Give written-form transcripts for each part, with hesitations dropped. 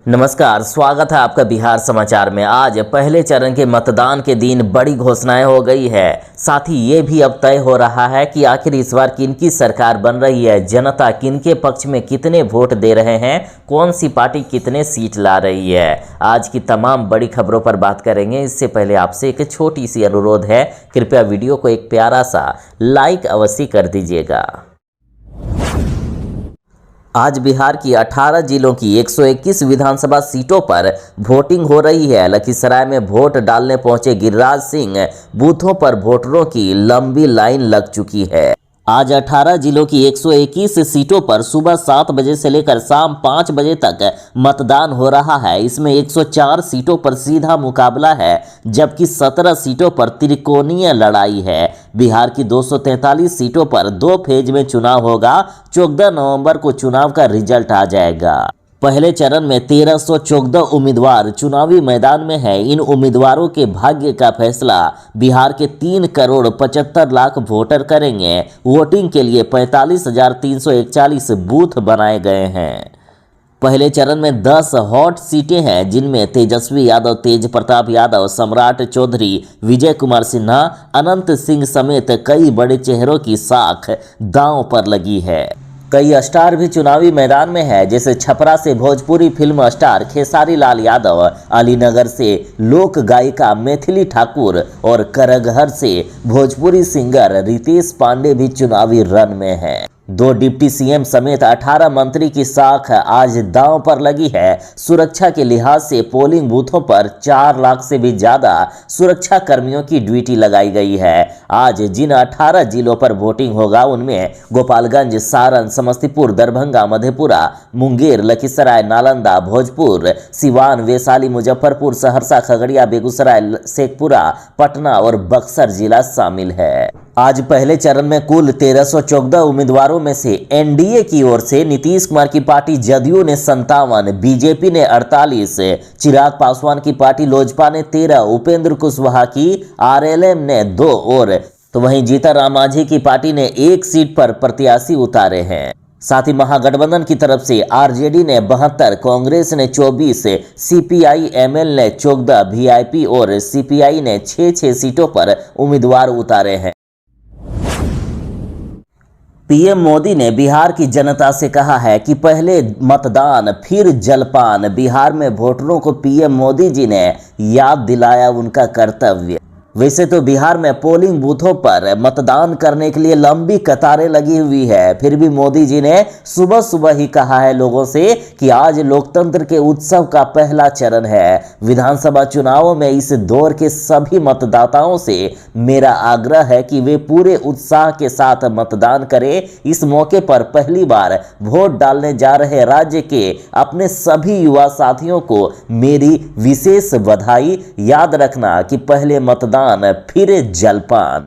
नमस्कार, स्वागत है आपका बिहार समाचार में। आज पहले चरण के मतदान के दिन बड़ी घोषणाएं हो गई है। साथ ही ये भी अब तय हो रहा है कि आखिर इस बार किनकी सरकार बन रही है, जनता किनके पक्ष में कितने वोट दे रहे हैं, कौन सी पार्टी कितने सीट ला रही है। आज की तमाम बड़ी खबरों पर बात करेंगे। इससे पहले आपसे एक छोटी सी अनुरोध है, कृपया वीडियो को एक प्यारा सा लाइक अवश्य कर दीजिएगा। आज बिहार की 18 जिलों की 121 विधानसभा सीटों पर वोटिंग हो रही है। लखीसराय में वोट डालने पहुंचे गिरिराज सिंह, बूथों पर वोटरों की लंबी लाइन लग चुकी है। आज 18 जिलों की 121 सीटों पर सुबह 7 बजे से लेकर शाम 5 बजे तक मतदान हो रहा है। इसमें 104 सीटों पर सीधा मुकाबला है, जबकि 17 सीटों पर त्रिकोणीय लड़ाई है। बिहार की 243 सीटों पर 2 फेज में चुनाव होगा। 14 नवंबर को चुनाव का रिजल्ट आ जाएगा। पहले चरण में 1314 उम्मीदवार चुनावी मैदान में हैं। इन उम्मीदवारों के भाग्य का फैसला बिहार के 3 करोड़ 75 लाख वोटर करेंगे। वोटिंग के लिए 45,341 बूथ बनाए गए हैं। पहले चरण में 10 हॉट सीटें हैं, जिनमें तेजस्वी यादव, तेज प्रताप यादव, सम्राट चौधरी, विजय कुमार सिन्हा, अनंत सिंह समेत कई बड़े चेहरों की साख दांव पर लगी है। कई स्टार भी चुनावी मैदान में है, जैसे छपरा से भोजपुरी फिल्म स्टार खेसारी लाल यादव, अलीनगर से लोक गायिका मैथिली ठाकुर और करगहर से भोजपुरी सिंगर रितेश पांडे भी चुनावी रन में हैं। 2 डिप्टी सीएम समेत 18 मंत्री की साख आज दांव पर लगी है। सुरक्षा के लिहाज से पोलिंग बूथों पर 4 लाख से भी ज्यादा सुरक्षा कर्मियों की ड्यूटी लगाई गई है। आज जिन 18 जिलों पर वोटिंग होगा, उनमें गोपालगंज, सारण, समस्तीपुर, दरभंगा, मधेपुरा, मुंगेर, लखीसराय, नालंदा, भोजपुर, सिवान, वैशाली, मुजफ्फरपुर, सहरसा, खगड़िया, बेगूसराय, शेखपुरा, पटना और बक्सर जिला शामिल है। आज पहले चरण में कुल 1314 उम्मीदवारों में से एनडीए की ओर से नीतीश कुमार की पार्टी जदयू ने 57, बीजेपी ने 48, चिराग पासवान की पार्टी लोजपा ने 13, उपेंद्र कुशवाहा की आरएलएम ने 2 और तो वहीं जीतनराम मांझी की पार्टी ने 1 सीट पर प्रत्याशी उतारे हैं। साथ ही महागठबंधन की तरफ से आरजेडी ने 72, कांग्रेस ने 24, सीपीआई एमएल ने 14, वीआईपी और सीपीआई ने 6 सीटों पर उम्मीदवार उतारे हैं। पीएम मोदी ने बिहार की जनता से कहा है कि पहले मतदान फिर जलपान। बिहार में वोटरों को पीएम मोदी जी ने याद दिलाया उनका कर्तव्य। वैसे तो बिहार में पोलिंग बूथों पर मतदान करने के लिए लंबी कतारें लगी हुई है, फिर भी मोदी जी ने सुबह सुबह ही कहा है लोगों से कि आज लोकतंत्र के उत्सव का पहला चरण है। विधानसभा चुनावों में इस दौर के सभी मतदाताओं से मेरा आग्रह है कि वे पूरे उत्साह के साथ मतदान करें। इस मौके पर पहली बार वोट डालने जा रहे राज्य के अपने सभी युवा साथियों को मेरी विशेष बधाई। याद रखना कि पहले मतदान फिर जलपान।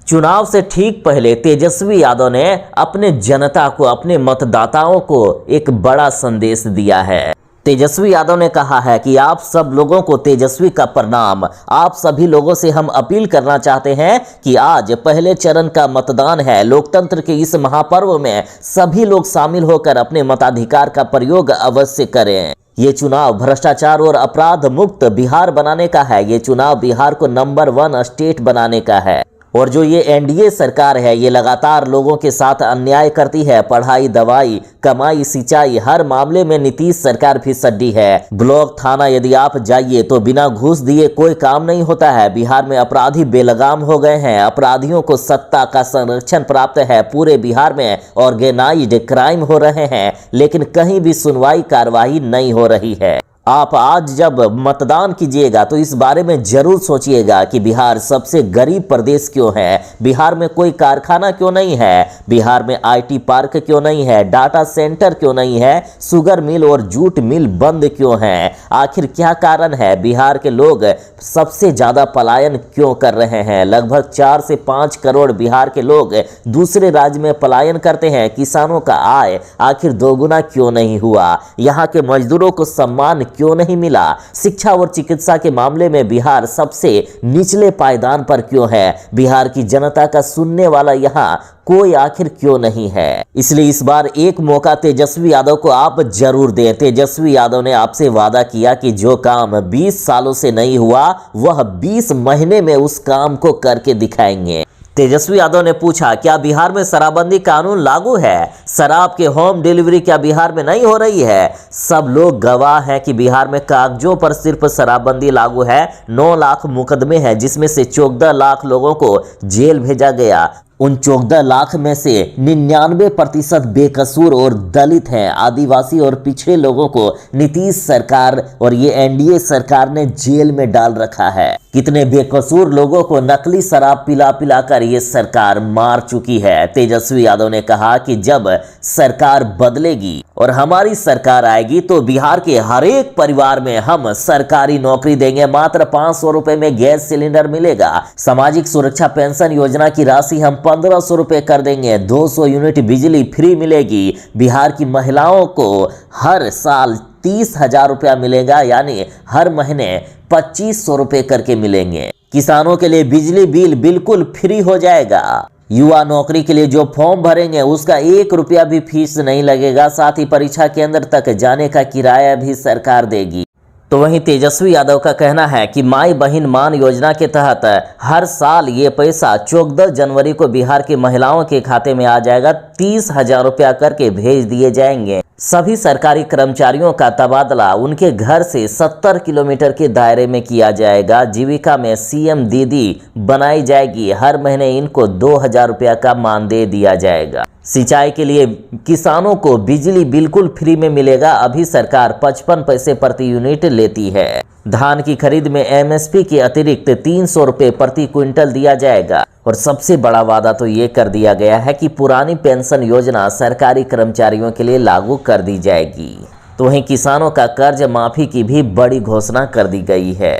चुनाव से ठीक पहले तेजस्वी यादव ने अपने जनता को, अपने मतदाताओं को एक बड़ा संदेश दिया है। तेजस्वी यादव ने कहा है कि आप सब लोगों को तेजस्वी का प्रणाम। आप सभी लोगों से हम अपील करना चाहते हैं कि आज पहले चरण का मतदान है। लोकतंत्र के इस महापर्व में सभी लोग शामिल होकर अपने मताधिकार का प्रयोग अवश्य करें। ये चुनाव भ्रष्टाचार और अपराध मुक्त बिहार बनाने का है। ये चुनाव बिहार को नंबर 1 स्टेट बनाने का है। और जो ये एनडीए सरकार है, ये लगातार लोगों के साथ अन्याय करती है। पढ़ाई, दवाई, कमाई, सिंचाई, हर मामले में नीतीश सरकार फिसड्डी है। ब्लॉक, थाना यदि आप जाइए तो बिना घूस दिए कोई काम नहीं होता है। बिहार में अपराधी बेलगाम हो गए हैं। अपराधियों को सत्ता का संरक्षण प्राप्त है। पूरे बिहार में ऑर्गेनाइज्ड क्राइम हो रहे हैं, लेकिन कहीं भी सुनवाई कार्रवाई नहीं हो रही है। आप आज जब मतदान कीजिएगा तो इस बारे में जरूर सोचिएगा कि बिहार सबसे गरीब प्रदेश क्यों है, बिहार में कोई कारखाना क्यों नहीं है, बिहार में आईटी पार्क क्यों नहीं है, डाटा सेंटर क्यों नहीं है, शुगर मिल और जूट मिल बंद क्यों हैं। आखिर क्या कारण है, बिहार के लोग सबसे ज्यादा पलायन क्यों कर रहे हैं। लगभग 4 से 5 करोड़ बिहार के लोग दूसरे राज्य में पलायन करते हैं। किसानों का आय आखिर दोगुना क्यों नहीं हुआ। यहाँ के मजदूरों को सम्मान क्यों नहीं मिला? शिक्षा और चिकित्सा के मामले में बिहार सबसे निचले पायदान पर क्यों है? बिहार की जनता का सुनने वाला यहाँ कोई आखिर क्यों नहीं है? इसलिए इस बार एक मौका तेजस्वी यादव को आप जरूर दें। तेजस्वी यादव ने आपसे वादा किया कि जो काम 20 सालों से नहीं हुआ वह 20 महीने में उस काम को करके दिखाएंगे। तेजस्वी यादव ने पूछा, क्या बिहार में शराबबंदी कानून लागू है? शराब के होम डिलीवरी क्या बिहार में नहीं हो रही है? सब लोग गवाह हैं कि बिहार में कागजों पर सिर्फ शराबबंदी लागू है। 9 लाख मुकदमे हैं, जिसमें से 14 लाख लोगों को जेल भेजा गया। उन 14 लाख में से 99% बेकसूर और दलित हैं। आदिवासी और पिछड़े लोगों को नीतीश सरकार और ये एनडीए सरकार ने जेल में डाल रखा है। कितने बेकसूर लोगों को नकली शराब पिला पिलाकर ये सरकार मार चुकी है। तेजस्वी यादव ने कहा कि जब सरकार बदलेगी और हमारी सरकार आएगी तो बिहार के हर एक परिवार में हम सरकारी नौकरी देंगे। मात्र 500 रुपए में गैस सिलेंडर मिलेगा। सामाजिक सुरक्षा पेंशन योजना की राशि हम 1500 रुपए कर देंगे। 200 यूनिट बिजली फ्री मिलेगी। बिहार की महिलाओं को हर साल 30,000 रुपया मिलेगा, यानी हर महीने 2500 रुपए करके मिलेंगे। किसानों के लिए बिजली बिल बिल्कुल फ्री हो जाएगा। युवा नौकरी के लिए जो फॉर्म भरेंगे उसका 1 रुपया भी फीस नहीं लगेगा। साथ ही परीक्षा केंद्र तक जाने का किराया भी सरकार देगी। तो वहीं तेजस्वी यादव का कहना है कि माई बहिन मान योजना के तहत हर साल ये पैसा 14 जनवरी को बिहार की महिलाओं के खाते में आ जाएगा। 30,000 रुपया करके भेज दिए जाएंगे। सभी सरकारी कर्मचारियों का तबादला उनके घर से 70 किलोमीटर के दायरे में किया जाएगा। जीविका में सीएम दीदी बनाई जाएगी। हर महीने इनको 2,000 रुपया का मानदेय दिया जाएगा। सिंचाई के लिए किसानों को बिजली बिल्कुल फ्री में मिलेगा। अभी सरकार 55 पैसे प्रति यूनिट लेती है। धान की खरीद में एमएसपी के अतिरिक्त 300 रुपये प्रति क्विंटल दिया जाएगा। और सबसे बड़ा वादा तो ये कर दिया गया है कि पुरानी पेंशन योजना सरकारी कर्मचारियों के लिए लागू कर दी जाएगी। तो वहीं किसानों का कर्ज माफी की भी बड़ी घोषणा कर दी गई है।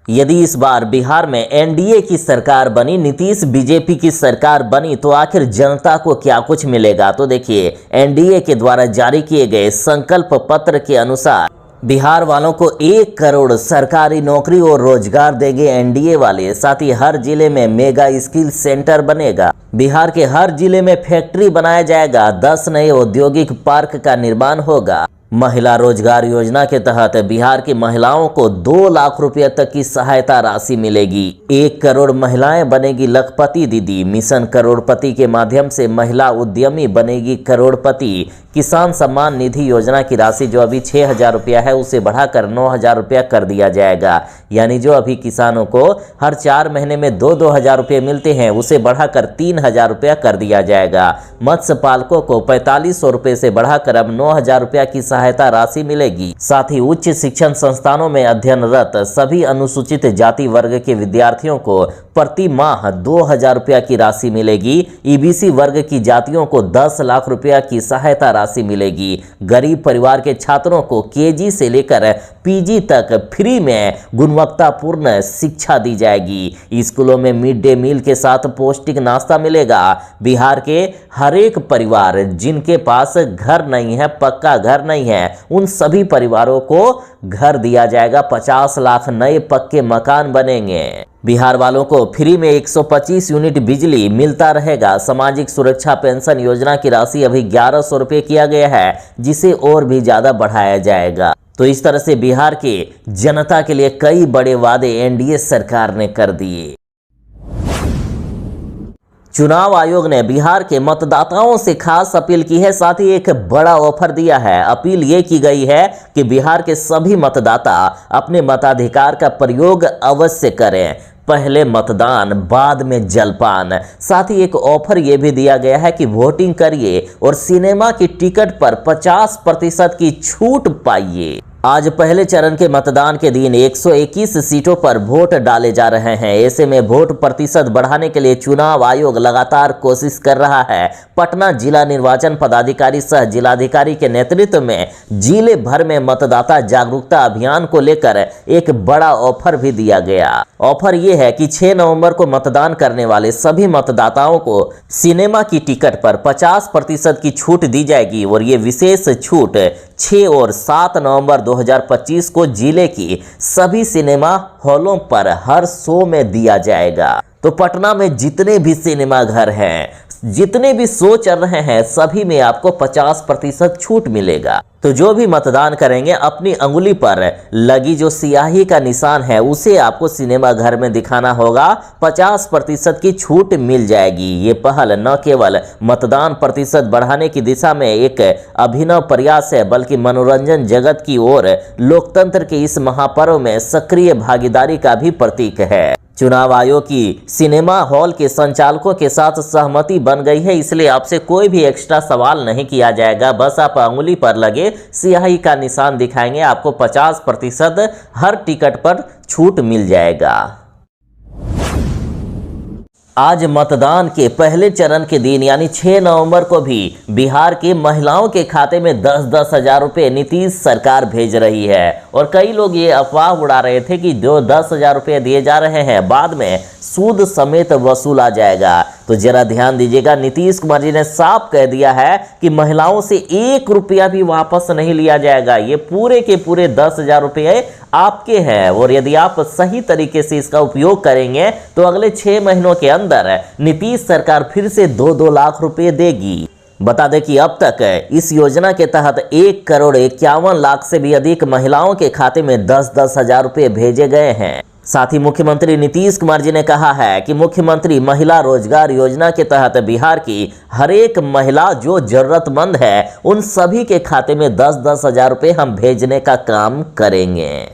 यदि इस बार बिहार में एनडीए की सरकार बनी, नीतीश बीजेपी की सरकार बनी, तो आखिर जनता को क्या कुछ मिलेगा? तो देखिए, एनडीए के द्वारा जारी किए गए संकल्प पत्र के अनुसार बिहार वालों को 1 करोड़ सरकारी नौकरी और रोजगार देंगे एनडीए वाले। साथ ही हर जिले में मेगा स्किल सेंटर बनेगा। बिहार के हर जिले में फैक्ट्री बनाया जाएगा। 10 नए औद्योगिक पार्क का निर्माण होगा। महिला रोजगार योजना के तहत बिहार की महिलाओं को 2 लाख रुपए तक की सहायता राशि मिलेगी। 1 करोड़ महिलाएं बनेगी लखपति दीदी। मिशन करोड़पति के माध्यम से महिला उद्यमी बनेगी करोड़पति। किसान सम्मान निधि योजना की राशि जो अभी 6,000 रुपया है उसे बढ़ाकर 9,000 रुपया कर दिया जाएगा। यानी जो अभी किसानों को हर 4 महीने में 2-2 हज़ार रुपये मिलते हैं उसे बढ़ाकर 3,000 रुपया कर दिया जाएगा। मत्स्य पालकों को 4500 रुपये से बढ़ाकर अब 9,000 रुपया की सहायता राशि मिलेगी। साथ ही उच्च शिक्षण संस्थानों में अध्ययनरत सभी अनुसूचित जाति वर्ग के विद्यार्थियों को प्रति माह 2,000 रुपया की राशि मिलेगी। ईबीसी वर्ग की जातियों को 10 लाख रुपया की सहायता राशि मिलेगी। गरीब परिवार के छात्रों को केजी से लेकर पीजी तक फ्री में गुणवत्तापूर्ण शिक्षा दी जाएगी। स्कूलों में मिड डे मील के साथ पौष्टिक नाश्ता मिलेगा। बिहार के हर एक परिवार जिनके पास घर नहीं है, पक्का घर नहीं है, उन सभी परिवारों को घर दिया जाएगा। 50 लाख नए पक्के मकान बनेंगे। बिहार वालों को फ्री में 125 यूनिट बिजली मिलता रहेगा। सामाजिक सुरक्षा पेंशन योजना की राशि अभी 1100 रुपये किया गया है, जिसे और भी ज्यादा बढ़ाया जाएगा। तो इस तरह से बिहार के जनता के लिए कई बड़े वादे एनडीए सरकार ने कर दिए। चुनाव आयोग ने बिहार के मतदाताओं से खास अपील की है। साथ ही एक बड़ा ऑफर दिया है। अपील ये की गई है कि बिहार के सभी मतदाता अपने मताधिकार का प्रयोग अवश्य करें। पहले मतदान, बाद में जलपान। साथ ही एक ऑफर यह भी दिया गया है कि वोटिंग करिए और सिनेमा की टिकट पर 50% की छूट पाइए। आज पहले चरण के मतदान के दिन 121 सीटों पर वोट डाले जा रहे हैं। ऐसे में वोट प्रतिशत बढ़ाने के लिए चुनाव आयोग लगातार कोशिश कर रहा है। पटना जिला निर्वाचन पदाधिकारी सह जिलाधिकारी के नेतृत्व में जिले भर में मतदाता जागरूकता अभियान को लेकर एक बड़ा ऑफर भी दिया गया। ऑफर यह है कि 6 नवंबर को मतदान करने वाले सभी मतदाताओं को सिनेमा की टिकट पर 50% की छूट दी जाएगी और ये विशेष छूट 6 और 7 नवंबर 2025 को जिले की सभी सिनेमा हॉलों पर हर शो में दिया जाएगा। तो पटना में जितने भी सिनेमा घर हैं, जितने भी शो चल रहे हैं, सभी में आपको 50% छूट मिलेगा। तो जो भी मतदान करेंगे, अपनी अंगुली पर लगी जो स्याही का निशान है उसे आपको सिनेमा घर में दिखाना होगा। 50% की छूट मिल जाएगी। ये पहल न केवल मतदान प्रतिशत बढ़ाने की दिशा में एक अभिनव प्रयास है, बल्कि मनोरंजन जगत की ओर लोकतंत्र के इस महापर्व में सक्रिय भागीदारी का भी प्रतीक है। चुनाव आयोग की सिनेमा हॉल के संचालकों के साथ सहमति बन गई है, इसलिए आपसे कोई भी एक्स्ट्रा सवाल नहीं किया जाएगा। बस आप अंगुली पर लगे स्याही का निशान दिखाएंगे, आपको 50% हर टिकट पर छूट मिल जाएगा। आज मतदान के पहले चरण के दिन यानी 6 नवंबर को भी बिहार की महिलाओं के खाते में 10-10 हजार रुपये नीतीश सरकार भेज रही है। और कई लोग ये अफवाह उड़ा रहे थे कि जो 10 हजार रुपये दिए जा रहे हैं बाद में सूद समेत वसूला जाएगा। तो जरा ध्यान दीजिएगा, नीतीश कुमार जी ने साफ कह दिया है कि महिलाओं से 1 रुपया भी वापस नहीं लिया जाएगा। ये पूरे के पूरे 10 हजार रुपये आपके हैं, और यदि आप सही तरीके से इसका उपयोग करेंगे तो अगले 6 महीनों के अंदर नीतीश सरकार फिर से 2-2 लाख रुपए देगी। बता दें कि अब तक इस योजना के तहत 1,51,00,000 से भी अधिक महिलाओं के खाते में 10-10 हजार रुपये भेजे गए हैं। साथ ही मुख्यमंत्री नीतीश कुमार जी ने कहा है कि मुख्यमंत्री महिला रोजगार योजना के तहत बिहार की हर एक महिला जो जरूरतमंद है उन सभी के खाते में 10-10 हजार रुपये हम भेजने का काम करेंगे।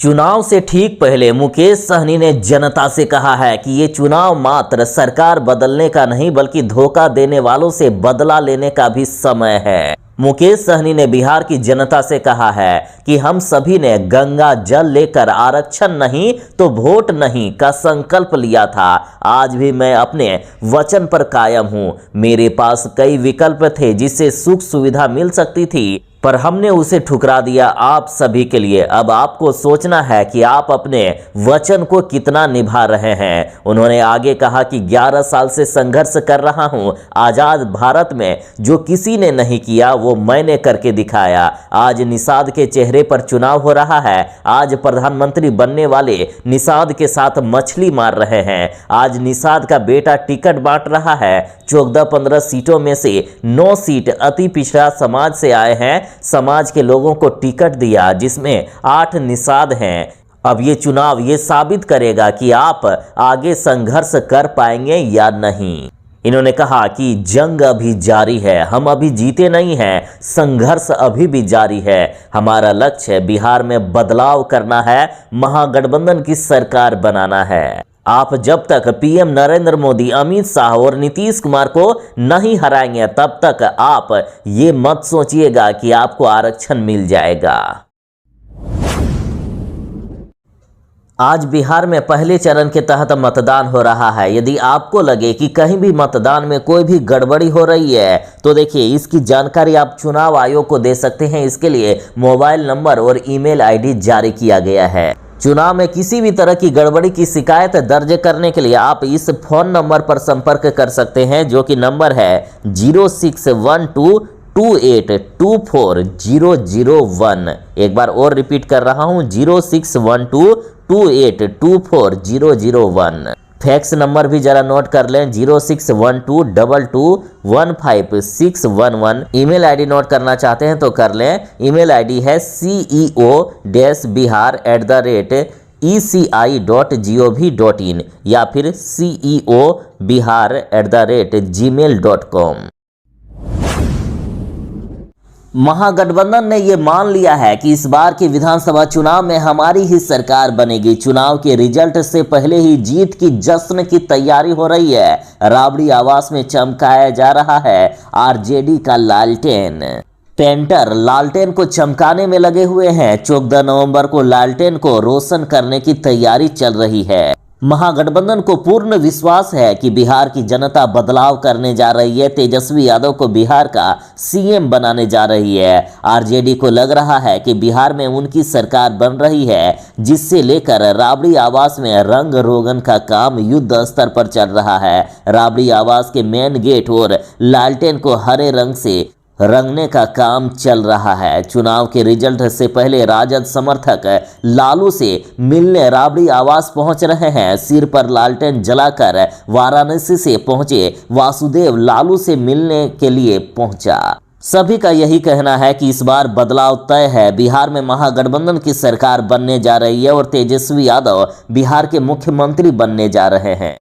चुनाव से ठीक पहले मुकेश सहनी ने जनता से कहा है कि ये चुनाव मात्र सरकार बदलने का नहीं बल्कि धोखा देने वालों से बदला लेने का भी समय है। मुकेश सहनी ने बिहार की जनता से कहा है कि हम सभी ने गंगा जल लेकर आरक्षण नहीं तो वोट नहीं का संकल्प लिया था। आज भी मैं अपने वचन पर कायम हूं। मेरे पास कई विकल्प थे जिससे सुख सुविधा मिल सकती थी, पर हमने उसे ठुकरा दिया आप सभी के लिए। अब आपको सोचना है कि आप अपने वचन को कितना निभा रहे हैं। उन्होंने आगे कहा कि 11 साल से संघर्ष कर रहा हूं। आजाद भारत में जो किसी ने नहीं किया वो मैंने करके दिखाया। आज निषाद के चेहरे पर चुनाव हो रहा है। आज प्रधानमंत्री बनने वाले निषाद के साथ मछली मार रहे हैं। आज निषाद का बेटा टिकट बांट रहा है। 14-15 सीटों में से 9 सीट अति पिछड़ा समाज से आए हैं। समाज के लोगों को टिकट दिया जिसमें 8 निषाद हैं। अब ये चुनाव ये साबित करेगा कि आप आगे संघर्ष कर पाएंगे या नहीं। इन्होंने कहा कि जंग अभी जारी है, हम अभी जीते नहीं हैं, संघर्ष अभी भी जारी है। हमारा लक्ष्य बिहार में बदलाव करना है, महागठबंधन की सरकार बनाना है। आप जब तक पीएम नरेंद्र मोदी, अमित शाह और नीतीश कुमार को नहीं हराएंगे तब तक आप ये मत सोचिएगा कि आपको आरक्षण मिल जाएगा। आज बिहार में पहले चरण के तहत मतदान हो रहा है। यदि आपको लगे कि कहीं भी मतदान में कोई भी गड़बड़ी हो रही है तो देखिए इसकी जानकारी आप चुनाव आयोग को दे सकते हैं। इसके लिए मोबाइल नंबर और ईमेल आईडी जारी किया गया है। चुनाव में किसी भी तरह की गड़बड़ी की शिकायत दर्ज करने के लिए आप इस फोन नंबर पर संपर्क कर सकते हैं, जो कि नंबर है 0612282401। एक बार और रिपीट कर रहा हूं, 0612282401। फैक्स नंबर भी जरा नोट कर लें, 061222156111। ईमेल आईडी नोट करना चाहते हैं तो कर लें। ईमेल आईडी है ceo-bihar@eci.gov.in या फिर ceobihar@gmail.com। महागठबंधन ने ये मान लिया है कि इस बार के विधानसभा चुनाव में हमारी ही सरकार बनेगी। चुनाव के रिजल्ट से पहले ही जीत की जश्न की तैयारी हो रही है। राबड़ी आवास में चमकाया जा रहा है आरजेडी का लालटेन। पेंटर लालटेन को चमकाने में लगे हुए हैं। 14 नवंबर को लालटेन को रोशन करने की तैयारी चल रही है। महागठबंधन को पूर्ण विश्वास है कि बिहार की जनता बदलाव करने जा रही है। तेजस्वी यादव को बिहार का सीएम बनाने जा रही है। आरजेडी को लग रहा है कि बिहार में उनकी सरकार बन रही है, जिससे लेकर राबड़ी आवास में रंग रोगन का काम युद्ध स्तर पर चल रहा है। राबड़ी आवास के मेन गेट और लालटेन को हरे रंग से रंगने का काम चल रहा है। चुनाव के रिजल्ट से पहले राजद समर्थक लालू से मिलने राबड़ी आवास पहुंच रहे हैं। सिर पर लालटेन जलाकर वाराणसी से पहुंचे वासुदेव लालू से मिलने के लिए पहुंचा। सभी का यही कहना है कि इस बार बदलाव तय है। बिहार में महागठबंधन की सरकार बनने जा रही है और तेजस्वी यादव बिहार के मुख्यमंत्री बनने जा रहे हैं।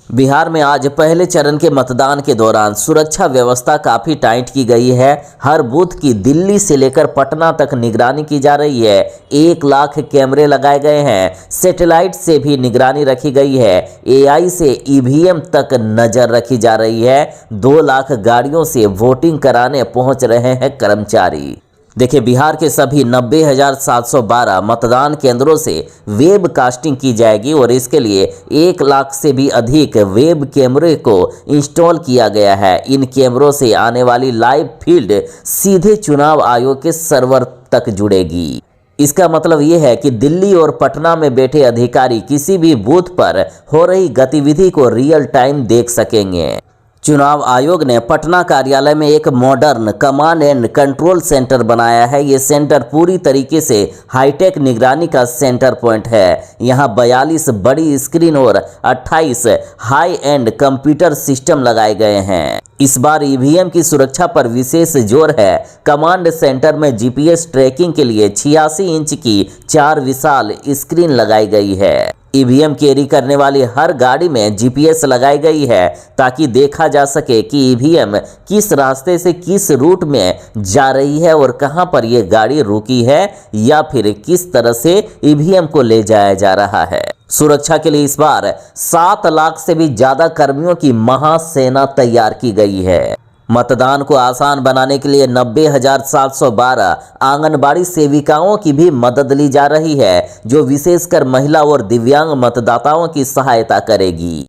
बिहार में आज पहले चरण के मतदान के दौरान सुरक्षा व्यवस्था काफी टाइट की गई है। हर बूथ की दिल्ली से लेकर पटना तक निगरानी की जा रही है। 1 लाख कैमरे लगाए गए हैं। सैटेलाइट से भी निगरानी रखी गई है। AI से EVM तक नजर रखी जा रही है। 2 लाख गाड़ियों से वोटिंग कराने पहुंच रहे हैं कर्मचारी। देखिए, बिहार के सभी 90,712 मतदान केंद्रों से वेब कास्टिंग की जाएगी और इसके लिए 1 लाख से भी अधिक वेब कैमरे को इंस्टॉल किया गया है। इन कैमरों से आने वाली लाइव फील्ड सीधे चुनाव आयोग के सर्वर तक जुड़ेगी। इसका मतलब ये है कि दिल्ली और पटना में बैठे अधिकारी किसी भी बूथ पर हो रही गतिविधि को रियल टाइम देख सकेंगे। चुनाव आयोग ने पटना कार्यालय में एक modern command and control centre बनाया है। ये सेंटर पूरी तरीके से हाईटेक निगरानी का सेंटर पॉइंट है। यहाँ 42 बड़ी स्क्रीन और 28 हाई एंड कंप्यूटर सिस्टम लगाए गए हैं। इस बार EVM की सुरक्षा पर विशेष जोर है। कमांड सेंटर में GPS ट्रैकिंग के लिए 86 इंच की 4 विशाल स्क्रीन लगाई गई है। EVM कैरी करने वाली हर गाड़ी में GPS लगाई गई है ताकि देखा जा सके कि EVM किस रास्ते से किस रूट में जा रही है और कहां पर यह गाड़ी रुकी है या फिर किस तरह से EVM को ले जाया जा रहा है। सुरक्षा के लिए इस बार 7 लाख से भी ज्यादा कर्मियों की महासेना तैयार की गई है। मतदान को आसान बनाने के लिए 90,712 आंगनबाड़ी सेविकाओं की भी मदद ली जा रही है, जो विशेषकर महिला और दिव्यांग मतदाताओं की सहायता करेगी।